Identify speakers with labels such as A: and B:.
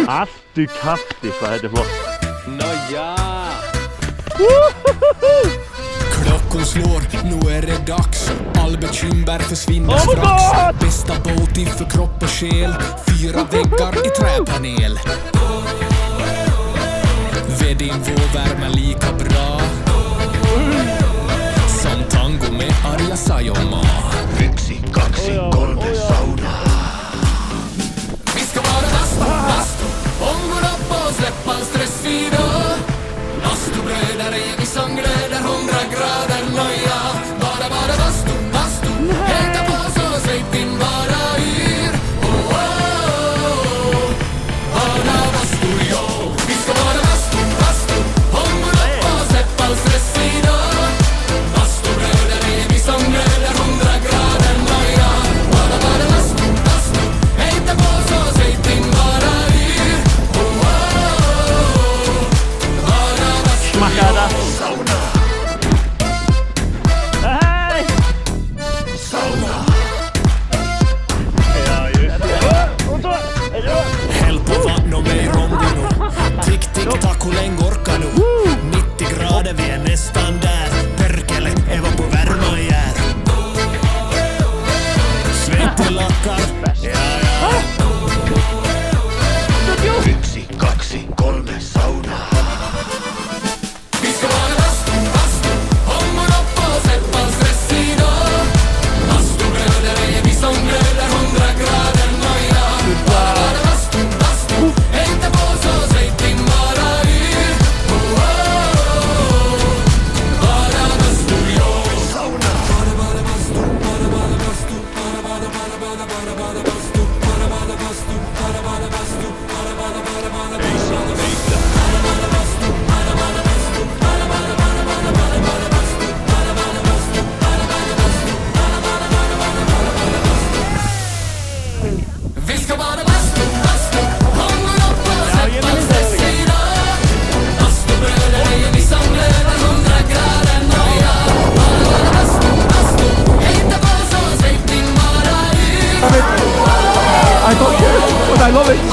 A: Asti kafti, vad är det för?
B: Nåja!
C: Klockan slår, nu är det dags. All bekymmer försvinner strax. Bästa båt för kropp och själ. 4 väggar i träpanel. Vedin får värma lika bra som tango med Arja Saijonmaa.
D: 1, 2, 3 sauna.
C: Vi ska vara bastu. Ångon upp och släppa stress idag. Bastubröder är vi som glöder 100 grader noja. Bara bastu. Hälta på så svejt din bara yr. Bara bastu, jo. Vi ska vara bastu. Ångon upp och släppa stress idag. Bastubröder är vi som glöder 100 grader noja. Bara bastu. Hälta på så svejt din bara yr. Bara bastu,
A: Smakada.
D: Sauna.
A: Hej!
D: Sauna.
A: Ja, just det. Och så,
C: Häll på vatten och med rombino. Tick, tack, hur länge orkar nu? 90 grader, vi är nästan där. Perkele, Eva på värma jär. Svettelackar, ja.
D: 1, 2, 3 sauna.
C: Vi ska vara bastu. Ångon upp och släppa stress idag. Bastubröder är vi som glöder 100 grader noja. Bara bastu. Hälta på så svejt din bara yr. Bara bastu, jo.
D: Sauna.
C: Vi ska vara bastu. Ångon upp och släppa stress idag. Bastubröder är vi som glöder 100 grader noja. Bara bastu. Hälta på så svejt din bara yr.
E: I got you, but I love it.